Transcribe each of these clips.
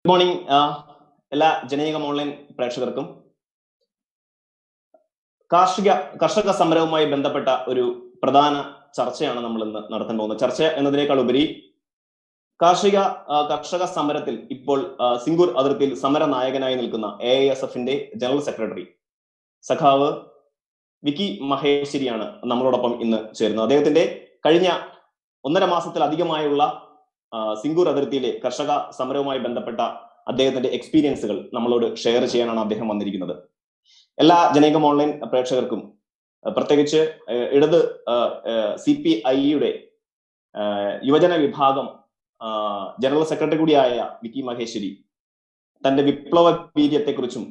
Good morning എല്ലാ ജനകീയം online പ്രേക്ഷകർക്കും കർഷക സമരവുമായി ബന്ധപ്പെട്ട ഒരു പ്രധാന ചർച്ചയാണ് നമ്മൾ ഇന്ന് നടത്താൻ പോകുന്നത്. ചർച്ച എന്നതിനേക്കാൾ ഉപരി കർഷക സമരത്തിൽ ഇപ്പോൾ സിംഗൂർ അതിർത്തിയിൽ സമര നായകനായി നിൽക്കുന്ന AISFന്റെ ജനറൽ സെക്രട്ടറി സഖാവ് വിക്കി മഹേശ്വരിയാണ് നമ്മളോടൊപ്പം ഇന്ന് ചേരുന്നത്. അദ്ദേഹത്തിന്റെ കഴിഞ്ഞ 1.5 മാസത്തിലധികമായുള്ള സിംഗൂർ അതിർത്തിയിലെ കർഷക സമരവുമായി ബന്ധപ്പെട്ട അദ്ദേഹത്തിന്റെ എക്സ്പീരിയൻസുകൾ നമ്മളോട് ഷെയർ ചെയ്യാനാണ് അദ്ദേഹം വന്നിരിക്കുന്നത്. എല്ലാ ജനകീയം ഓൺലൈൻ പ്രേക്ഷകർക്കും പ്രത്യേകിച്ച് ഇടത് CPI-യുടെ യുവജന വിഭാഗം ജനറൽ സെക്രട്ടറി കൂടിയായ വിക്കി മഹേശ്വരി തന്റെ വിപ്ലവ വീര്യത്തെക്കുറിച്ചും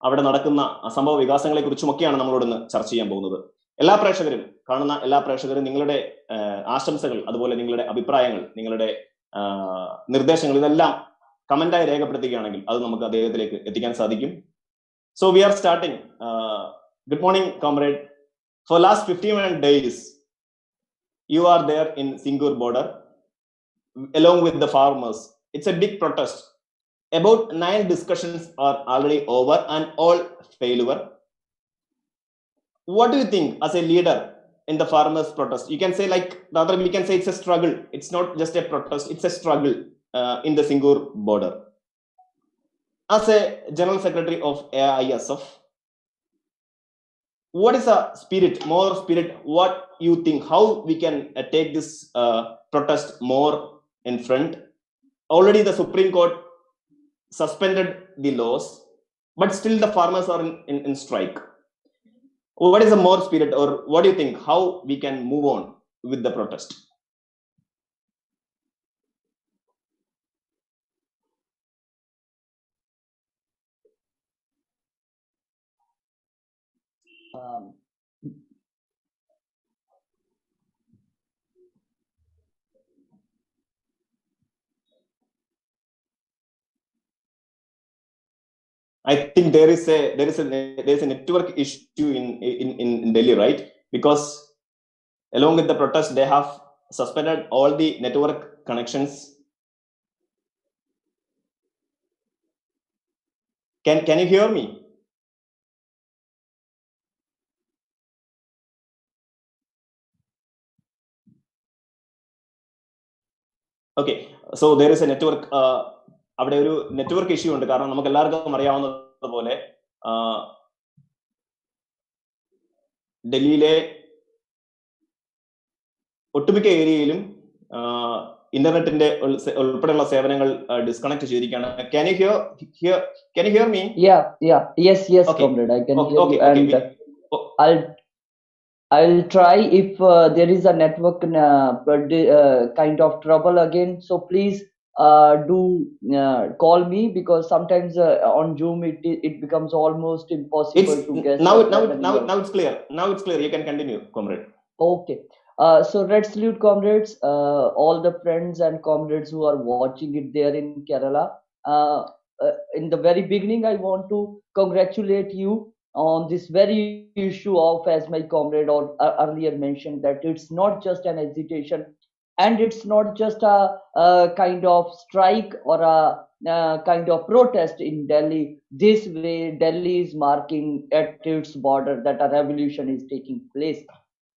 അവിടെ നടക്കുന്ന സംഭവ വികാസങ്ങളെ കുറിച്ചുമൊക്കെയാണ് നമ്മളോട് ഇന്ന് ചർച്ച ചെയ്യാൻ പോകുന്നത്. എല്ലാ പ്രേക്ഷകരും, കാണുന്ന എല്ലാ പ്രേക്ഷകരും നിങ്ങളുടെ ആശംസകൾ, അതുപോലെ നിങ്ങളുടെ അഭിപ്രായങ്ങൾ, നിങ്ങളുടെ നിർദ്ദേശങ്ങൾ ഇതെല്ലാം കമന്റായി രേഖപ്പെടുത്തുകയാണെങ്കിൽ അത് നമുക്ക് അദ്ദേഹത്തിലേക്ക് എത്തിക്കാൻ സാധിക്കും. So we are starting. Good morning, comrade. For last 51 days, you are there in Singur border along with the farmers. It's a big protest. About 9 discussions are already over and all failure. What do you think as a leader in the farmers protest? You can say, like, rather we can say it's a struggle. It's not just a protest, it's a struggle in the Singur border. As a general secretary of AISF, what is a spirit, more spirit, what you think, how we can take this protest more in front? Already the Supreme Court suspended the laws, but still the farmers are in strike. What is the more spirit, or what do you think, how we can move on with the protest? I think there is a network issue in Delhi, right? Because along with the protest, they have suspended all the network connections. Can you hear me? Okay, so there is a network. അവിടെ ഒരു network issue ഉണ്ട്. കാരണം നമുക്ക് എല്ലാവർക്കും അറിയാവുന്നതുപോലെ ഡൽഹിയിലെ ഒട്ടുമിക്ക ഏരിയയിലും ഇന്റർനെറ്റിന്റെ ഉൾപ്പെടെയുള്ള സേവനങ്ങൾ ഡിസ്കണക്ട് ചെയ്തിരിക്കുകയാണ്. Can you hear me? Yes, okay. Comrade, I can hear you, and I'll try if there is a network kind of trouble again. So please do call me, because sometimes on Zoom it becomes almost impossible to guess. Now it's clear. Now it's clear. You can continue, comrade. Okay. So red salute, comrades, all the friends and comrades who are watching it there in Kerala. In the very beginning, I want to congratulate you on this very issue of, as my comrade earlier mentioned, that it's not just an agitation, and it's not just a kind of strike or a kind of protest in Delhi. This way, Delhi is marking at its border that a revolution is taking place.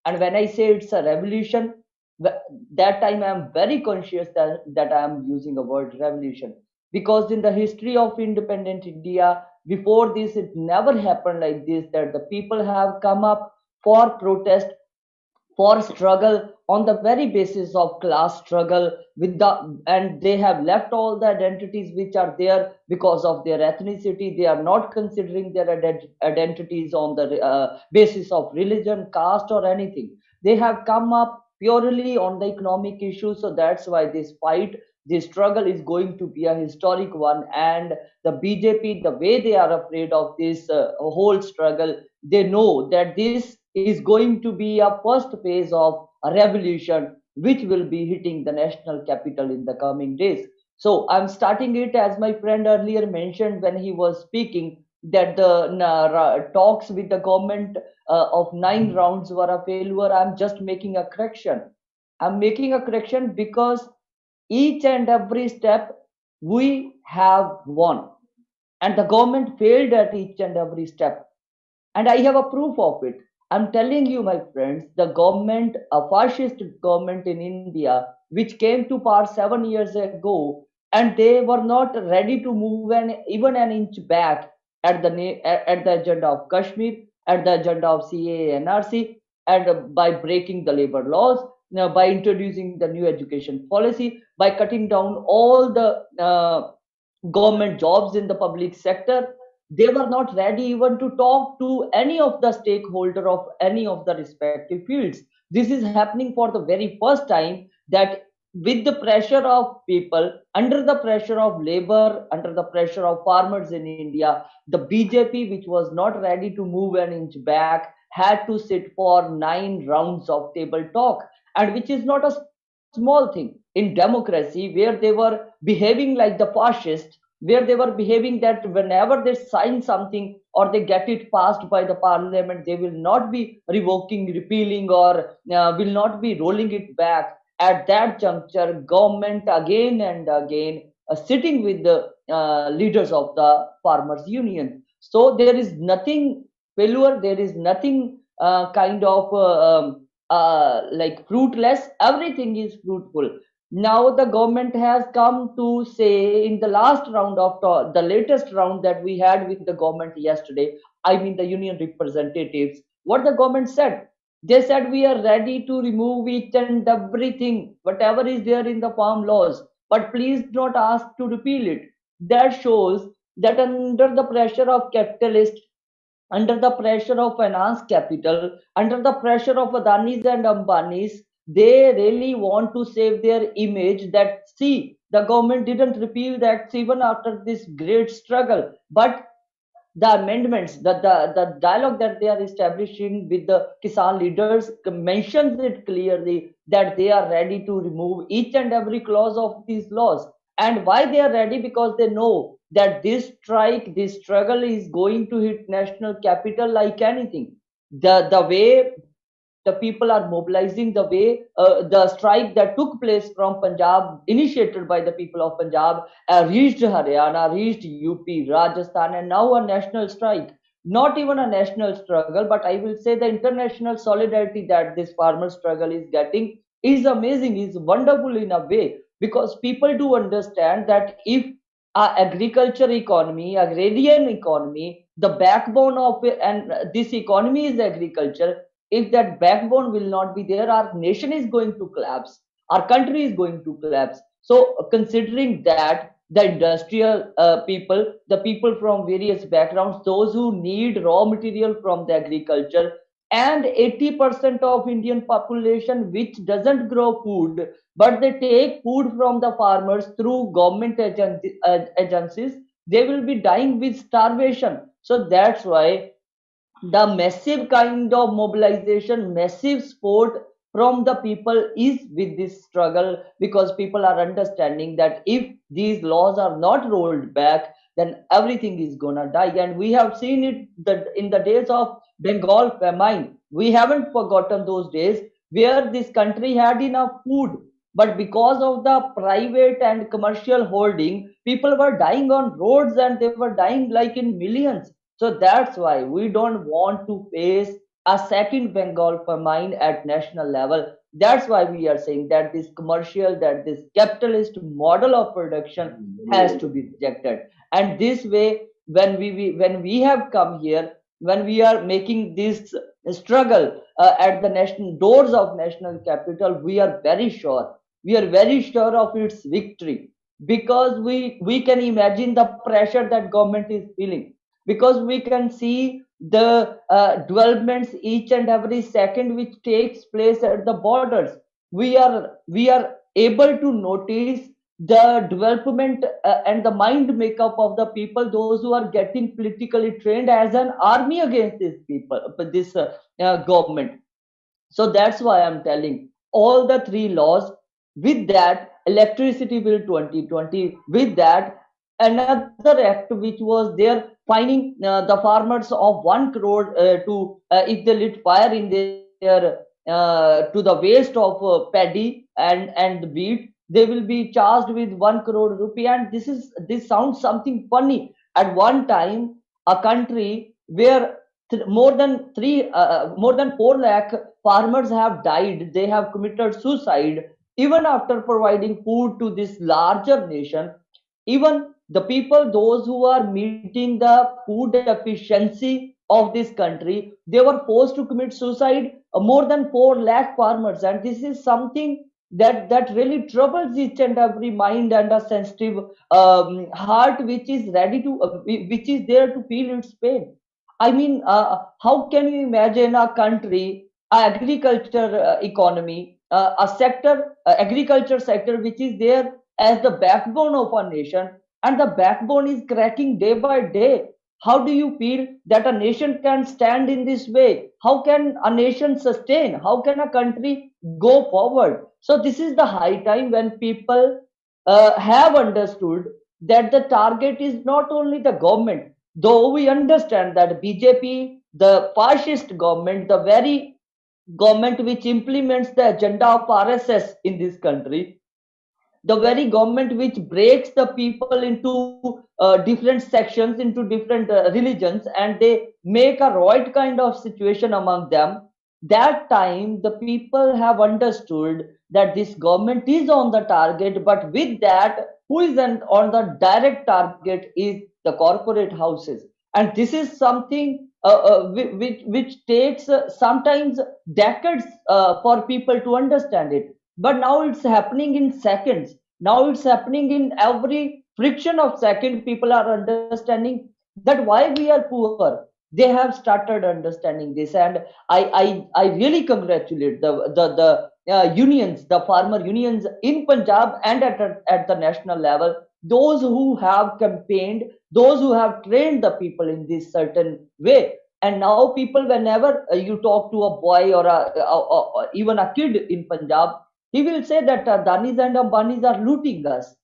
And when I say it's a revolution, that time I am very conscious that I am using a word revolution, because in the history of independent India, before this, it never happened like this, that the people have come up for protest, for struggle on the very basis of class struggle, and they have left all the identities which are there because of their ethnicity. They are not considering their identities on the basis of religion, caste, or anything. They have come up purely on the economic issues. So that's why this fight, this struggle is going to be a historic one. And the BJP, the way they are afraid of this whole struggle, they know that this is going to be a first phase of a revolution which will be hitting the national capital in the coming days. So I'm starting it, as my friend earlier mentioned when he was speaking, that the talks with the government of 9 rounds were a failure. I'm just making a correction. I'm making a correction because each and every step we have won, and the government failed at each and every step. And I have a proof of it. I'm telling you, my friends, the government, a fascist government in India, which came to power 7 years ago, and they were not ready to move even an inch back at the agenda of Kashmir, at the agenda of CAA, NRC, and by breaking the labor laws, by introducing the new education policy, by cutting down all the government jobs in the public sector. They were not ready even to talk to any of the stakeholder of any of the respective fields. This is happening for the very first time, that with the pressure of people, under the pressure of labor, under the pressure of farmers in India, the BJP, which was not ready to move an inch back, had to sit for 9 rounds of table talk, and which is not a small thing in democracy, where they were behaving like the fascists, where they were behaving that whenever they sign something or they get it passed by the parliament, they will not be revoking, repealing, or will not be rolling it back. At that juncture, government again and again sitting with the leaders of the farmers union. So there is nothing failure, there is nothing kind of like fruitless, everything is fruitful. Now the government has come to say in the last round of the latest round that we had with the government yesterday, I mean the union representatives, what the government said, they said we are ready to remove each and everything whatever is there in the farm laws, but please not ask to repeal it. That shows that under the pressure of capitalists, under the pressure of finance capital, under the pressure of Adanis and Ambanis, they really want to save their image that, see, the government didn't repeal that even after this great struggle. But the amendments, the dialogue that they are establishing with the Kisan leaders mentions it clearly that they are ready to remove each and every clause of these laws. And why they are ready? Because they know that this strike, this struggle is going to hit national capital like anything. The way the people are mobilizing, the way the strike that took place from Punjab, initiated by the people of Punjab, reached Haryana, reached UP, Rajasthan, and now a national strike. Not even a national struggle, but I will say the international solidarity that this farmer struggle is getting is amazing, is wonderful in a way, because people do understand that if agriculture economy, agrarian economy, the backbone of it, and this economy is agriculture, if that backbone will not be there, our nation is going to collapse, our country is going to collapse. So considering that, the industrial people, the people from various backgrounds, those who need raw material from the agriculture, and 80% of Indian population which doesn't grow food, but they take food from the farmers through government agencies, they will be dying with starvation. So that's why the massive kind of mobilization, massive support from the people is with this struggle, because people are understanding that if these laws are not rolled back, then everything is gonna die. And we have seen it that in the days of Bengal famine, we haven't forgotten those days where this country had enough food, but because of the private and commercial holding, people were dying on roads, and they were dying like in millions. So that's why we don't want to face a second Bengal famine at national level. That's why we are saying that this commercial, that this capitalist model of production has to be rejected. And this way, when we have come here, when we are making this struggle at the national doors of national capital, we are very sure of its victory, because we can imagine the pressure that government is feeling, because we can see the developments each and every second which takes place at the borders. We are able to notice the development and the mind makeup of the people, those who are getting politically trained as an army against these people, this government. So that's why I'm telling, all the three laws, with that electricity bill 2020, with that another act which was there, fining the farmers of 1 crore to if they lit fire in their to the waste of paddy and the wheat, they will be charged with 1 crore rupee. And this sounds something funny. At one time, a country where more than 4 lakh farmers have died, they have committed suicide, even after providing food to this larger nation. Even the people, those who are meeting the food efficiency of this country, they were forced to commit suicide. More than 4 lakh farmers, and this is something that really troubles each and every mind and a sensitive heart, which is ready to which is there to feel its pain. I mean, how can you imagine a country, agriculture economy, a sector, agriculture sector, which is there as the backbone of a nation, and the backbone is cracking day by day? How do you feel that a nation can stand in this way? How can a nation sustain? How can a country go forward? So this is the high time when people have understood that the target is not only the government, though we understand that BJP, the fascist government, the very government which implements the agenda of RSS in this country, the very government which breaks the people into different sections, into different religions, and they make a riot kind of situation among them. That time the people have understood that this government is on the target, but with that, who is on the direct target is the corporate houses. And this is something which takes sometimes decades for people to understand it, but now it's happening in seconds. Now it's happening in every friction of second. People are understanding that why we are poor. They have started understanding this, and I really congratulate the unions, the farmer unions in Punjab and at the national level, those who have campaigned, those who have trained the people in this certain way. And now people, whenever you talk to a boy or even a kid in Punjab, he will say that Danis and Ambanis are looting us.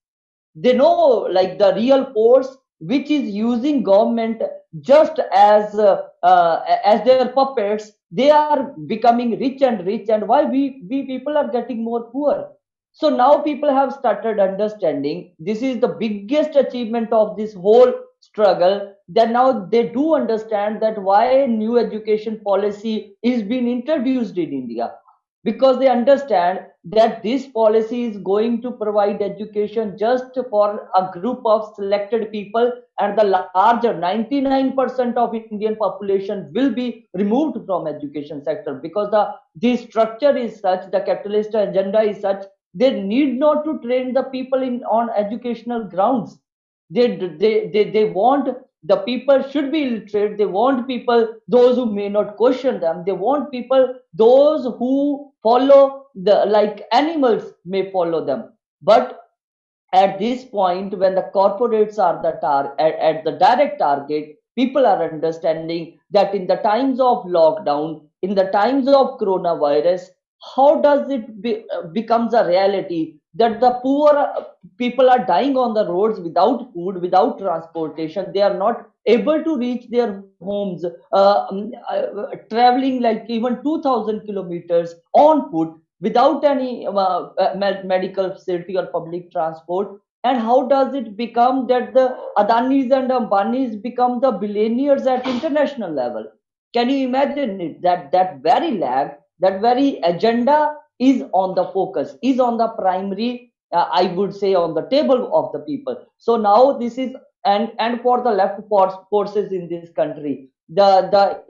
They know like the real force which is using government just as their puppets. They are becoming rich and rich, and why we people are getting more poor. So now people have started understanding this is the biggest achievement of this whole struggle, that now they do understand that why new education policy is being introduced in India, because they understand that this policy is going to provide education just for a group of selected people, and the larger 99% of Indian population will be removed from education sector, because the structure is such, the capitalist agenda is such, they need not to train the people in on educational grounds. They want the people should be illiterate. They want people those who may not question them. They want people those who follow the like animals may follow them. But at this point, when the corporates are at the direct target, people are understanding that in the times of lockdown, in the times of coronavirus, how does it becomes a reality that the poor people are dying on the roads without food, without transportation. They are not able to reach their homes, traveling like even 2000 kilometers on foot without any medical facility or public transport. And how does it become that the Adanis and Ambanis become the billionaires at international level? Can you imagine it? That very lag, that very agenda is on the focus, is on the primary, I would say, on the table of the people. So now this is, and for the left forces in this country, the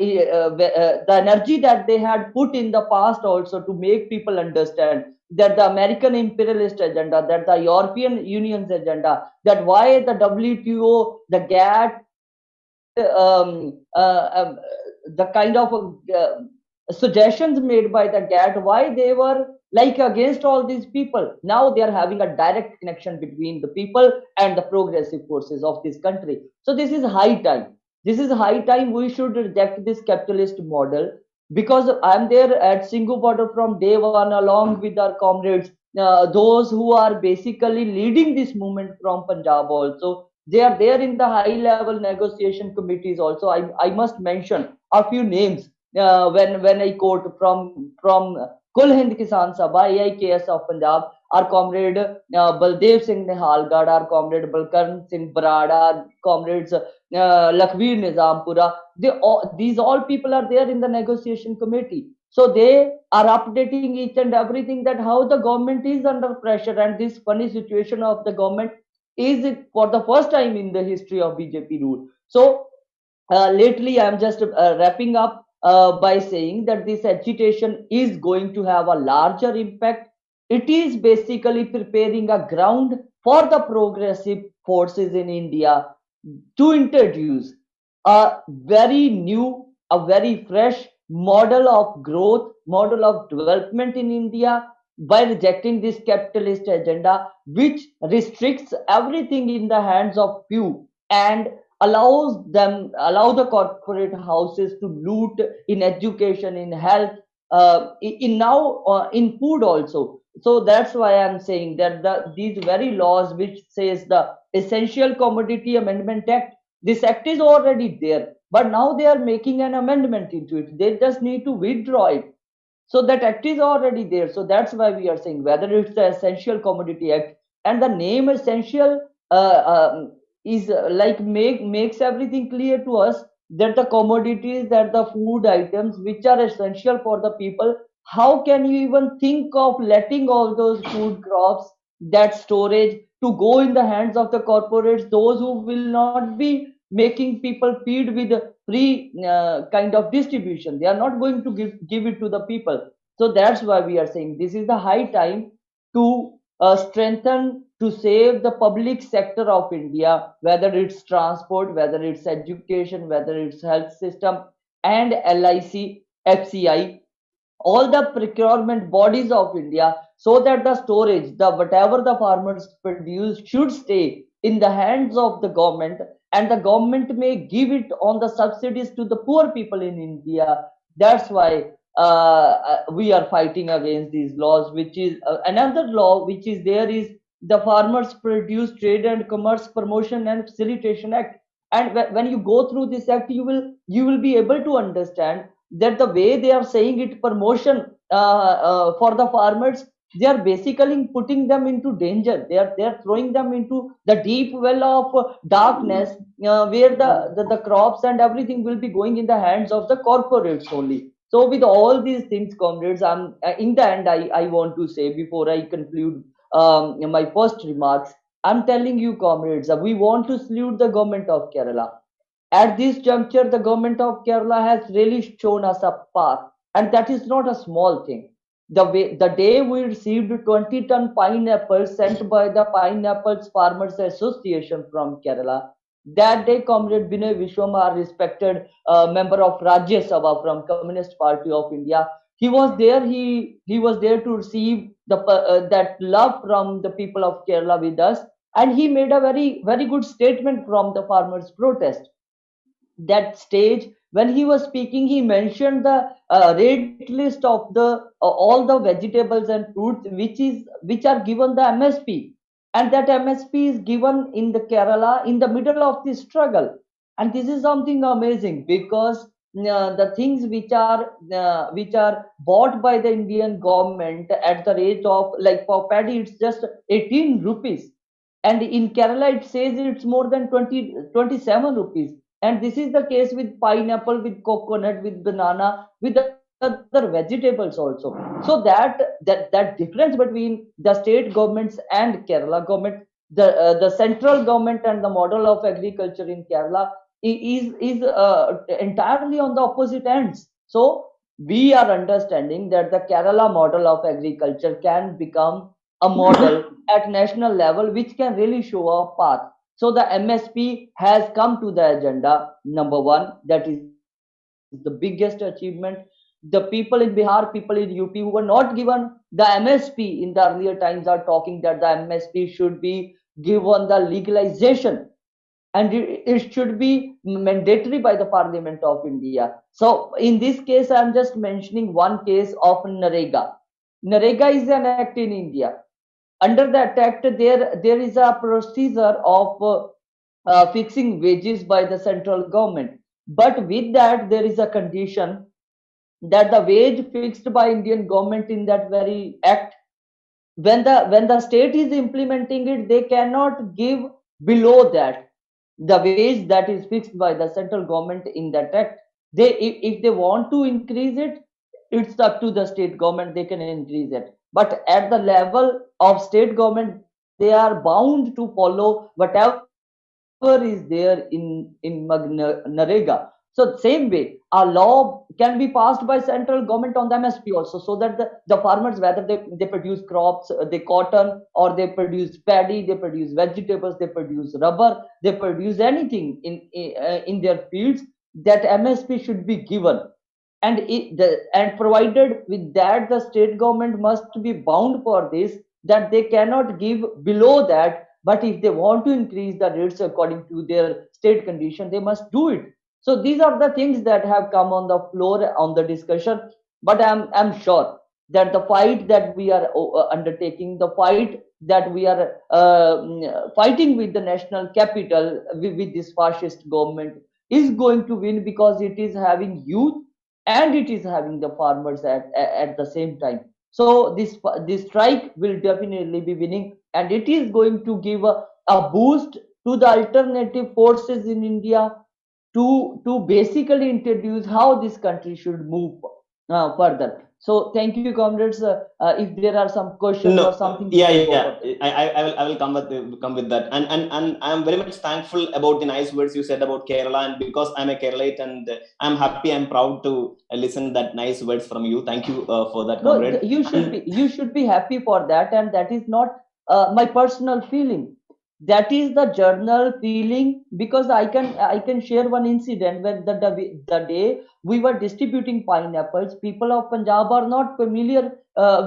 energy that they had put in the past also to make people understand that the American imperialist agenda, that the European Union's agenda, that why the WTO, the GATT, the kind of suggestions made by the GATT, why they were like against all these people. Now they are having a direct connection between the people and the progressive forces of this country. So this is high time. This is high time we should reject this capitalist model, because I'm there at Singhu border from day one along with our comrades, those who are basically leading this movement from Punjab also. They are there in the high level negotiation committees also. I must mention a few names when I quote from Kul Hind Kisan Sabha, AIKS of Punjab. our comrade Baldev Singh Nihalgad, our comrade Balkarn Singh Barad, our comrades Lakhbir Nizampura. These all people are there in the negotiation committee. So they are updating each and everything, that how the government is under pressure, and this funny situation of the government is it for the first time in the history of BJP rule. So lately I'm just wrapping up by saying that this agitation is going to have a larger impact. It is basically preparing a ground for the progressive forces in India to introduce a very new, a very fresh model of growth, model of development in India, by rejecting this capitalist agenda, which restricts everything in the hands of few and allow the corporate houses to loot in education, in health, in now in food also. So that's why I'm saying that these very laws which says the Essential Commodity Amendment Act, this act is already there, but now they are making an amendment into it. They just need to withdraw it. So that act is already there. So that's why we are saying whether it's the Essential Commodity Act, and the name essential is like makes everything clear to us, that the commodities, that the food items which are essential for the people, how can you even think of letting all those food crops, that storage, to go in the hands of the corporates, those who will not be making people feed with free kind of distribution? They are not going to give it to the people. So that's why we are saying this is the high time to strengthen, to save the public sector of India, whether it's transport, whether it's education, whether it's health system, and LIC, FCI, all the procurement bodies of India, so that the storage, the whatever the farmers produce, should stay in the hands of the government, and the government may give it on the subsidies to the poor people in India. That's why we are fighting against these laws, which is another law which is there is the Farmers Produce Trade and Commerce Promotion and Facilitation Act. And when you go through this act, you will be able to understand that the way they are saying it, promotion for the farmers, they are basically putting them into danger. They are throwing them into the deep well of darkness, where the crops and everything will be going in the hands of the corporates only. So with all these things, comrades, I'm in the end, I want to say, before I conclude my first remarks, I'm telling you, comrades, we want to salute the government of Kerala. At this juncture, the government of Kerala has really shown us a path, and that is not a small thing. The day we received 20-ton pineapples sent by the Pineapples Farmers Association from Kerala, that day, Comrade Binay Vishwam, our respected member of Rajya Sabha from Communist Party of India, he was there. He was there to receive that love from the people of Kerala with us, and he made a very good statement from the farmers' protest. That stage, when he was speaking, he mentioned the rate list of the all the vegetables and fruits which are given the MSP, and that MSP is given in the Kerala in the middle of the struggle. And this is something amazing, because the things which are bought by the Indian government at the rate of, like for paddy, it's just 18 rupees, and in Kerala it says it's more than 27 rupees. And this is the case with pineapple, with coconut, with banana, with other vegetables also. So that difference between the state governments and Kerala government, the central government and the model of agriculture in Kerala is entirely on the opposite ends. So we are understanding that the Kerala model of agriculture can become a model at national level, which can really show a path. So the MSP has come to the agenda, number one. That is the biggest achievement. The people in Bihar, people in UP who were not given the MSP in the earlier times are talking that the MSP should be given the legalization, and it should be mandatory by the Parliament of India. So in this case, I'm just mentioning one case of Narega. Narega is an act in India. Under that act, there is a procedure of fixing wages by the central government. But with that, there is a condition that the wage fixed by Indian government in that very act, when the state is implementing it, they cannot give below that the wage that is fixed by the central government in that act. They, if they want to increase it, it's up to the state government, they can increase it. But at the level of state government, they are bound to follow whatever is there in Narega. So same way, a law can be passed by central government on the MSP also, so that the farmers, whether they produce crops, they cotton, or they produce paddy, they produce vegetables, they produce rubber, they produce anything in their fields, that MSP should be given. And and provided with that, the state government must be bound for this, that they cannot give below that, but if they want to increase the rates according to their state condition, they must do it. So these are the things that have come on the floor on the discussion. But I'm sure that the fight that we are undertaking, the fight that we are fighting with the national capital, with this fascist government, is going to win, because it is having youth and it is having the farmers at the same time. So this strike will definitely be winning, and it is going to give a boost to the alternative forces in India, to basically introduce how this country should move further. So thank you, comrades. If there are some questions or No, something, we yeah, can go yeah. further. I will come with that, and I am very much thankful about the nice words you said about Kerala, and because I'm a Keralite, and I'm happy, I'm proud to listen that nice words from you. Thank you for that, No, comrade. And you should be happy for that, and that is not my personal feeling. That is the journal feeling, because I can share one incident when the day we were distributing pineapples. People of Punjab are not familiar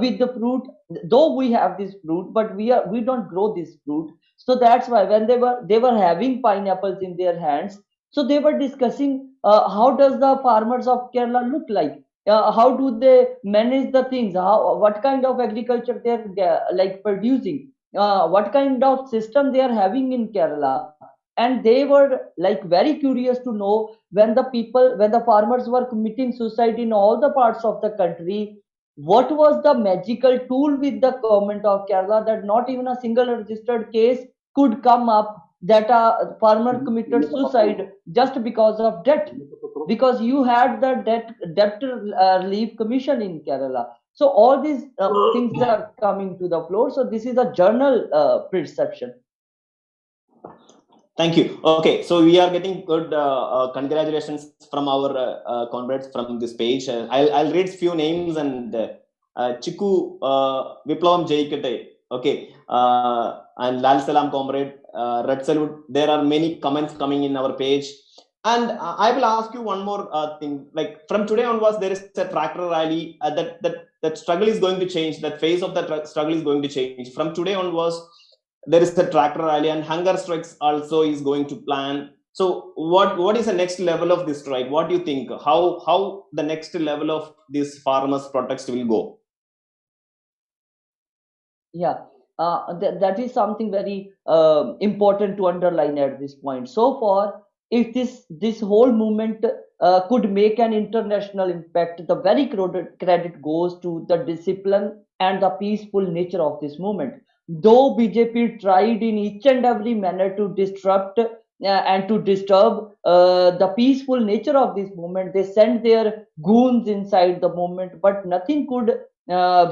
with the fruit, though we have this fruit, but we don't grow this fruit. So that's why when they were having pineapples in their hands, so they were discussing how does the farmers of Kerala look like, how do they manage the things, how, what kind of agriculture they're like producing, what kind of system they are having in Kerala. And they were like very curious to know, when the farmers were committing suicide in all the parts of the country, what was the magical tool with the government of Kerala, that not even a single registered case could come up that a farmer committed suicide just because of debt, because you had the debt relief commission in Kerala. So all these things are coming to the floor. So this is a journal perception. thank you. Okay, so we are getting good congratulations from our comrades from this page. I'll read few names, and Chiku Viplavam Jaikate. Okay, and Lal Salam comrade, Red Salute. There are many comments coming in our page. And I will ask you one more thing. Like from today onwards, there is a tractor rally. That struggle is going to change. That phase of the struggle is going to change. From today onwards, there is a tractor rally, and hunger strikes also is going to plan. So what is the next level of this strike? What do you think? How the next level of this farmers protest will go? Yeah, that is something very important to underline at this point. So far, if this whole movement could make an international impact, the very credit goes to the discipline and the peaceful nature of this movement. Though BJP tried in each and every manner to disrupt and to disturb the peaceful nature of this movement, they sent their goons inside the movement, but nothing could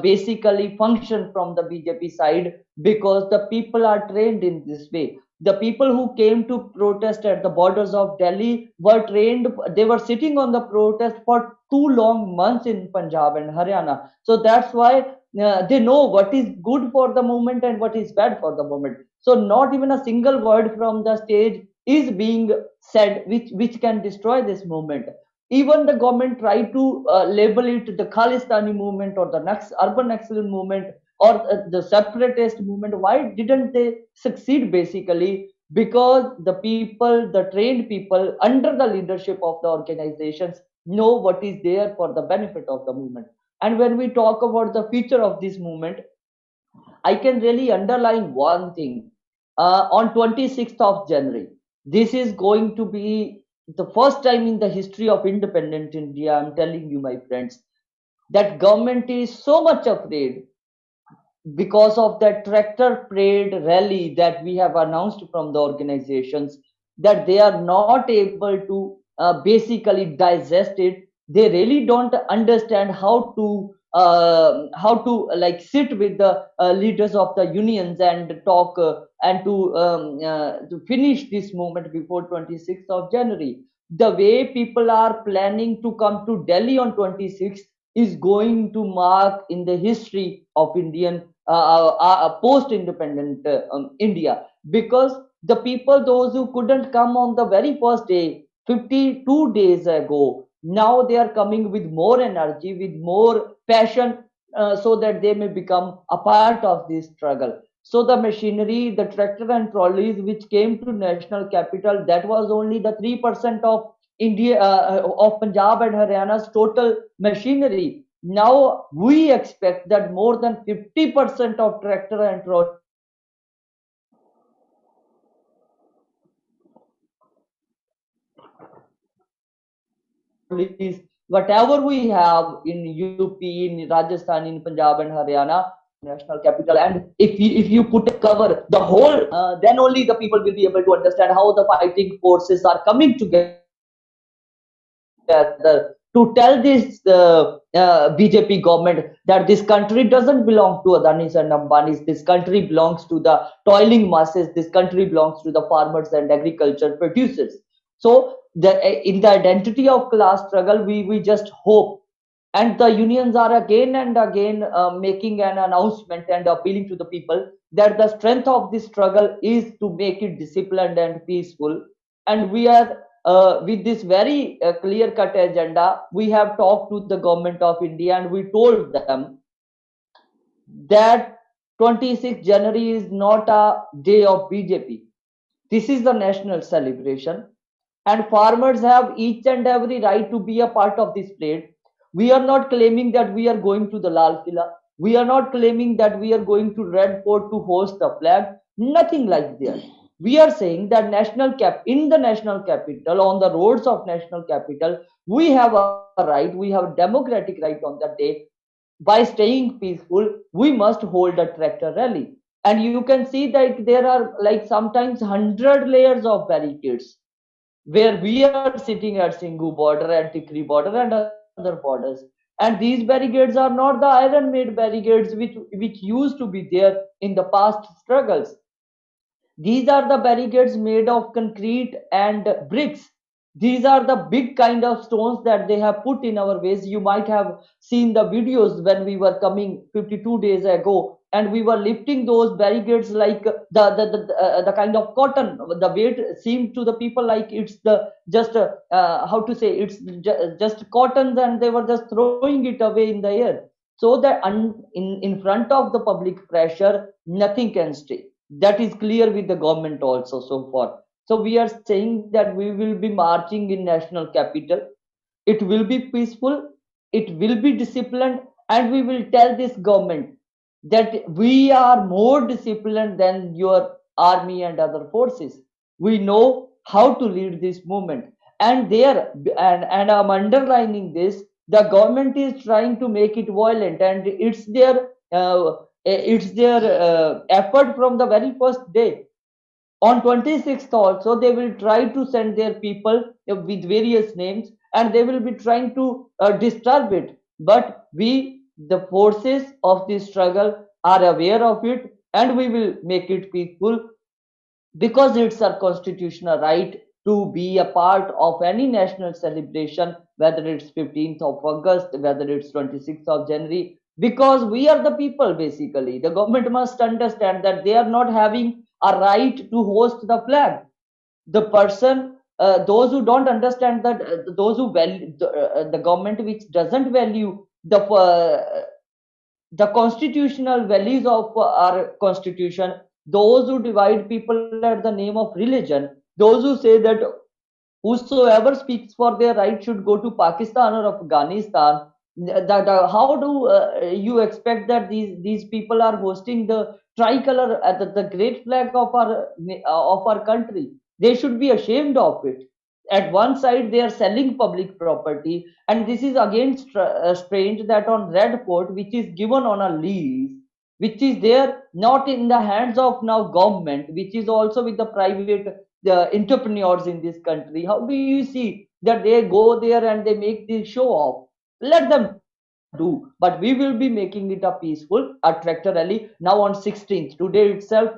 basically function from the BJP side, because the people are trained in this way. The people who came to protest at the borders of Delhi were trained, they were sitting on the protest for 2 long months in Punjab and Haryana. So that's why they know what is good for the movement and what is bad for the movement. So not even a single word from the stage is being said which can destroy this movement. Even the government tried to label it the Khalistani movement, or the urban Naxalian movement, or the separatist movement. Why didn't they succeed? Basically, because the people, the trained people under the leadership of the organizations, know what is there for the benefit of the movement. And when we talk about the future of this movement, I can really underline one thing. On 26th of January, this is going to be the first time in the history of independent India. I'm telling you, my friends, that government is so much afraid because of that tractor parade rally that we have announced from the organizations, that they are not able to basically digest it. They really don't understand how to like sit with the leaders of the unions and talk and to finish this movement before 26th of January. The way people are planning to come to Delhi on 26th is going to mark in the history of Indian post-independent India, because the people, those who couldn't come on the very first day, 52 days ago, now they are coming with more energy, with more passion, so that they may become a part of this struggle. So the machinery, the tractor and trolleys which came to national capital, that was only the 3% of India, of Punjab and Haryana's total machinery. Now we expect that more than 50% of tractor and trolleys, whatever we have in UP, in Rajasthan, in Punjab and Haryana, national capital. And if you put a cover the whole, then only the people will be able to understand how the fighting forces are coming together to tell this BJP government that this country doesn't belong to Adanis and Ambanis. This country belongs to the toiling masses. This country belongs to the farmers and agriculture producers. So in the identity of class struggle, we just hope, and the unions are again and again making an announcement and appealing to the people that the strength of this struggle is to make it disciplined and peaceful. And we are with this very clear cut agenda, we have talked to the government of India and we told them that 26th January is not a day of BJP. This is the national celebration, and farmers have each and every right to be a part of this parade. We are not claiming that we are going to the Lal Killa. We are not claiming that we are going to Red Fort to host the flag. Nothing like that. We are saying that in the national capital, on the roads of national capital, we have a right, we have a democratic right on that day. By staying peaceful, we must hold a tractor rally. And you can see that there are like sometimes 100 layers of barricades where we are sitting at Singhu border and Tikri border and other borders. And these barricades are not the iron made barricades which used to be there in the past struggles. These are the barricades made of concrete and bricks. These are the big kind of stones that they have put in our ways. You might have seen the videos when we were coming 52 days ago, and we were lifting those barricades like the kind of cotton. The weight seemed to the people like it's the just how to say, it's just cottons, and they were just throwing it away in the air. So that in front of the public pressure, nothing can stay. That is clear with the government also so far. So we are saying that we will be marching in national capital. It will be peaceful, it will be disciplined, and we will tell this government that we are more disciplined than your army and other forces. We know how to lead this movement. And there, and I'm underlining this, the government is trying to make it violent, and it's their effort from the very first day. On 26th also, they will try to send their people with various names, and they will be trying to disturb it. But we, the forces of this struggle, are aware of it, and we will make it peaceful, because it's our constitutional right to be a part of any national celebration, whether it's 15th of August, whether it's 26th of January, because we are the people basically. The government must understand that they are not having a right to host the flag. The person, those who don't understand that, those who value the government which doesn't value the constitutional values of our constitution, those who divide people at the name of religion, those who say that whosoever speaks for their right should go to Pakistan or Afghanistan, how do you expect that these people are hosting the tricolor, the great flag of our country? They should be ashamed of it. At one side they are selling public property, and this is again strange that on Red Fort, which is given on a lease, which is there not in the hands of now government, which is also with the private entrepreneurs in this country. How do you see that they go there and they make this show off? Let them do, but we will be making it a peaceful a tractor rally now on 16th. Today itself,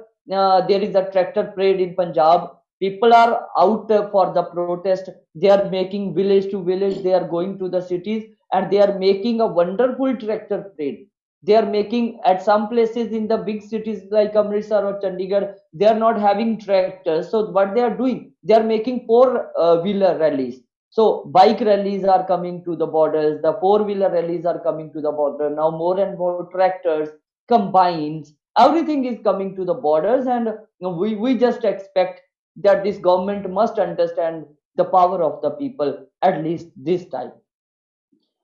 there is a tractor parade in Punjab. People are out for the protest. They are making village to village. They are going to the cities and they are making a wonderful tractor parade. They are making at some places in the big cities like Amritsar or Chandigarh. They are not having tractors. So what they are doing? They are making four-wheeler rallies. So bike rallies are coming to the borders. The four-wheeler rallies are coming to the border. Now more and more tractors, combines, everything is coming to the borders, and we just expect that this government must understand the power of the people at least this time.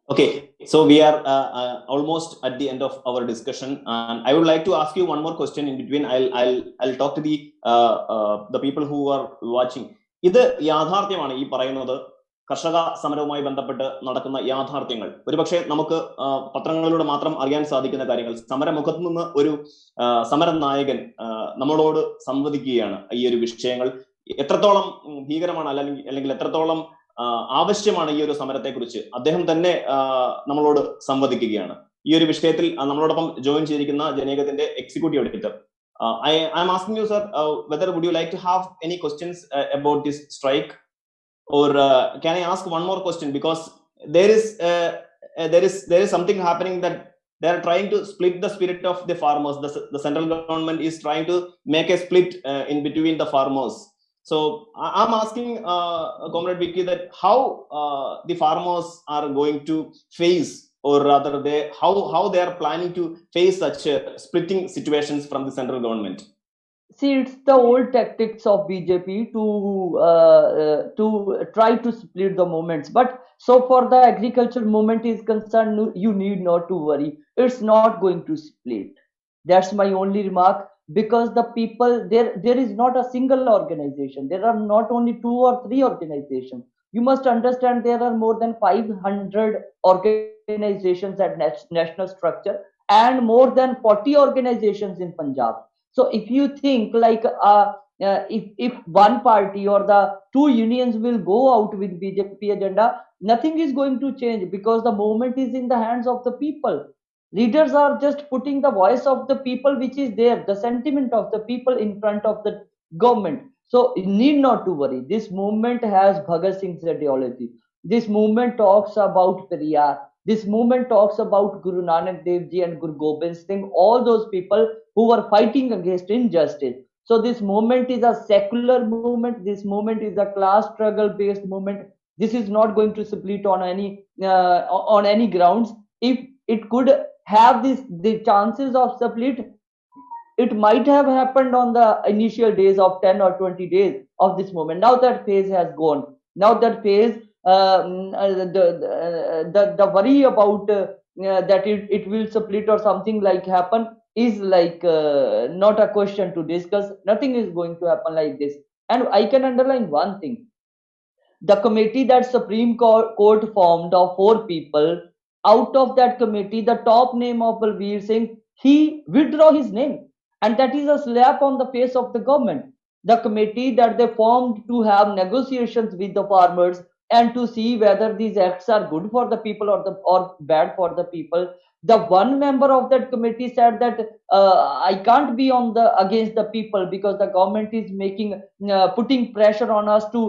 Okay, so we are almost at the end of our discussion, and I would like to ask you one more question in between. I'll talk to the people who are watching. ഇത് യാഥാർത്ഥ്യമാണ് ഈ പറയുന്നത്. കർഷക സമരവുമായി ബന്ധപ്പെട്ട് നടക്കുന്ന യാഥാർത്ഥ്യങ്ങൾ ഒരുപക്ഷെ നമുക്ക് പത്രങ്ങളിലൂടെ മാത്രം അറിയാൻ സാധിക്കുന്ന കാര്യങ്ങൾ. സമരമുഖത്ത് നിന്ന് ഒരു സമര നായകൻ നമ്മളോട് സംവദിക്കുകയാണ്. ഈ ഒരു വിഷയങ്ങൾ എത്രത്തോളം ഭീകരമാണ് അല്ലെങ്കിൽ എത്രത്തോളം ആവശ്യമാണ് ഈ ഒരു സമരത്തെക്കുറിച്ച് അദ്ദേഹം തന്നെ നമ്മളോട് സംവദിക്കുകയാണ്. ഈ ഒരു വിഷയത്തിൽ നമ്മളോടൊപ്പം ജോയിൻ ചെയ്തിരിക്കുന്ന ജനേകത്തിന്റെ executive editor. I am asking you, sir, whether would you like to have any questions about this strike, or can I ask one more question, because there is something happening that they are trying to split the spirit of the farmers. The central government is trying to make a split in between the farmers. So I'm asking Comrade Vicky that how the farmers are going to face, or rather how they are planning to face such splitting situations from the central government. See, it's the old tactics of BJP to try to split the movements. But so far the agriculture movement is concerned, you need not to worry. It's not going to split. That's my only remark, because the people there is not a single organization. There are not only 2 or 3 organizations. You must understand there are more than 500 organizations at national structure and more than 40 organizations in Punjab. So if you think like if one party or the 2 unions will go out with BJP agenda, nothing is going to change, because the movement is in the hands of the people. Leaders are just putting the voice of the people, which is there, the sentiment of the people in front of the government. So you need not to worry. This movement has Bhagat Singh's ideology. This movement talks about Periyar. This movement talks about Guru Nanak Dev Ji and Guru Gobind Singh, all those people who were fighting against injustice. So this movement is a secular movement. This movement is a class struggle based movement. This is not going to split on any grounds. If it could have the chances of split, it might have happened on the initial days of 10 or 20 days of this movement. Now that phase has gone. Now that phase, the worry about that it will split or something like happen is like not a question to discuss. Nothing is going to happen like this. And I can underline one thing. The committee that Supreme Court formed of 4 people, out of that committee, the top name of Balbir Singh, he withdraw his name. And that is a slap on the face of the government. The committee that they formed to have negotiations with the farmers and to see whether these acts are good for the people or bad for the people. The one member of that committee said that I can't be against the people, because the government is putting pressure on us to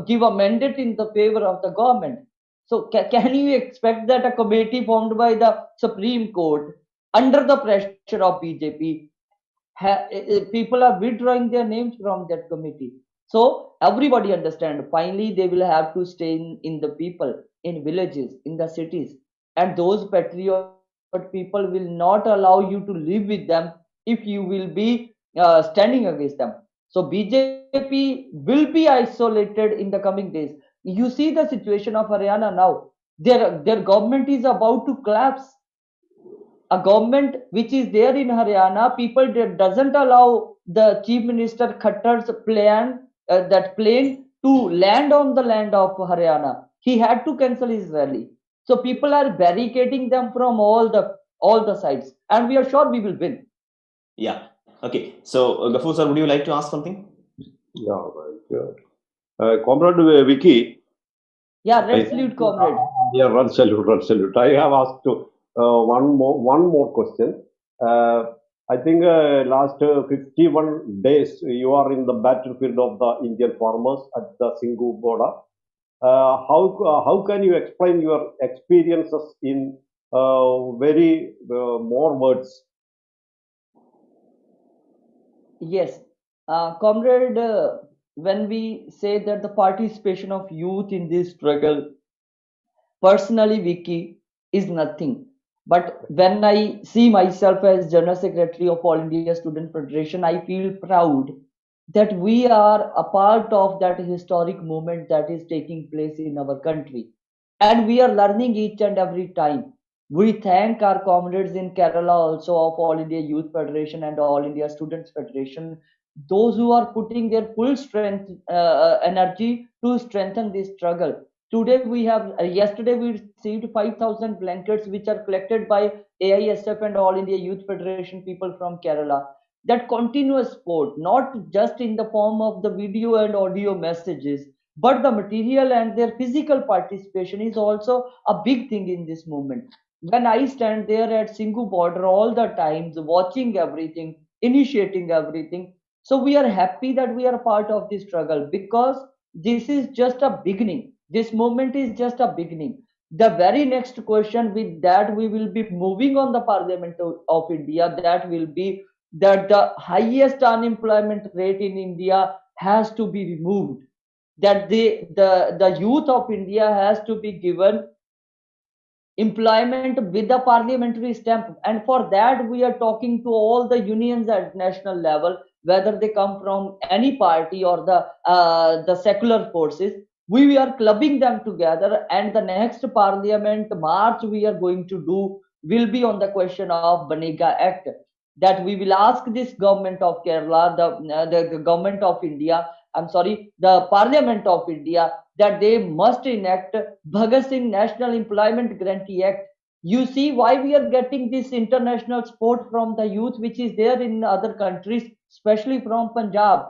give a mandate in the favor of the government. So can you expect that a committee formed by the Supreme Court under the pressure of BJP, people are withdrawing their names from that committee? So everybody understand, finally they will have to stay in the people, in villages, in the cities, and those patriot people will not allow you to live with them if you will be standing against them. So BJP will be isolated in the coming days. You see the situation of Haryana now. Their government is about to collapse. A government which is there in Haryana, people doesn't allow the Chief Minister Khattar's plane to land on the land of Haryana. He had to cancel his rally. So people are barricading them from all the all the sides, and we are sure we will win. Yeah. Okay. So, Gafur sir, would you like to ask something? Yeah, right. Comrade Vicky. Yeah, red salute, comrade. Yeah, red salute, red salute. I have asked one more question. I think last 51 days you are in the battlefield of the Indian farmers at the Singhu border. How can you explain your experiences in very more words? Yes, comrade. When we say that the participation of youth in this struggle, personally, Vicky, is nothing. But when I see myself as General Secretary of All India Student Federation, I feel proud that we are a part of that historic movement that is taking place in our country. And we are learning each and every time. We thank our comrades in Kerala also of All India Youth Federation and All India Students Federation, those who are putting their full strength, energy to strengthen this struggle. Today we have, yesterday we received 5,000 blankets which are collected by AISF and All India Youth Federation people from Kerala. That continuous support, not just in the form of the video and audio messages, but the material and their physical participation is also a big thing in this moment. When I stand there at Singhu border all the times, watching everything, initiating everything, so we are happy that we are a part of this struggle because this is just a beginning. This moment is just a beginning. The very next question with that we will be moving on the Parliament of India, that will be that the highest unemployment rate in India has to be removed, that the youth of India has to be given employment with the parliamentary stamp. And for that we are talking to all the unions at national level, whether they come from any party or the secular forces. We are clubbing them together, and the next parliament march we are going to do will be on the question of Banega Act, that we will ask this government of Kerala, the government of India, I'm sorry, the Parliament of India, that they must enact Bhagat Singh National Employment Guarantee Act. You see why we are getting this international support from the youth, which is there in other countries, especially from Punjab,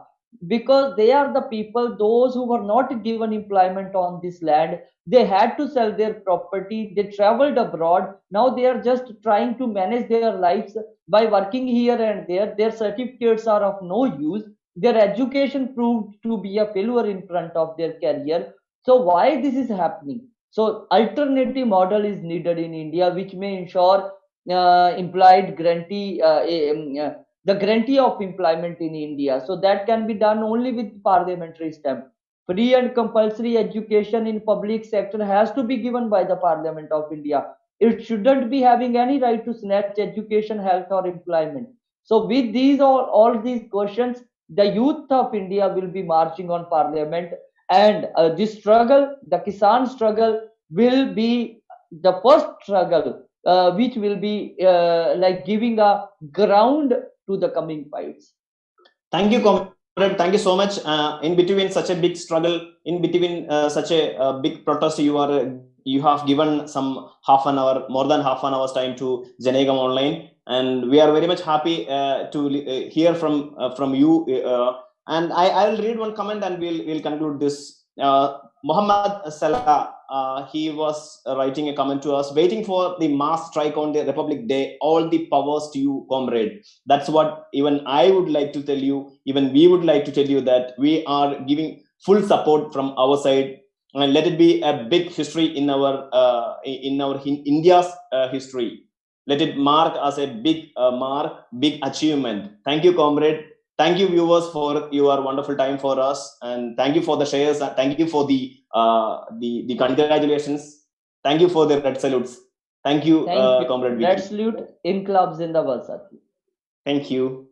because they are the people, those who were not given employment on this land. They had to sell their property, they traveled abroad. Now they are just trying to manage their lives by working here and there. Their certificates are of no use, their education proved to be a failure in front of their career. So why this is happening? So alternative model is needed in India, which may ensure implied guarantee, the guarantee of employment in India. So that can be done only with parliamentary stamp. Free and compulsory education in public sector has to be given by the Parliament of India. It shouldn't be having any right to snatch education, health, or employment. So with these all these questions, the youth of India will be marching on Parliament, and this struggle, the Kisan struggle, will be the first struggle which will be like giving a ground to the coming fights. Thank you, comrade. Thank you so much. In between such a big struggle, in between such a big protest, you have given some half an hour, more than half an hour's time to Janegam Online, and we are very much happy to hear from you. And I will read one comment, and we'll conclude this. Muhammad Salah, he was writing a comment to us, waiting for the mass strike on the Republic Day. All the powers to you, comrade. That's what even I would like to tell you. Even we would like to tell you that we are giving full support from our side, and let it be a big history in our India's history. Let it mark as a big big achievement. Thank you, comrade. Thank you, viewers, for your wonderful time for us, and thank you for the shares. Thank you for the congratulations. Thank you for the red salutes. Thank you, comrade. Red salute, Inqilab Zindabad, Sati. Thank you.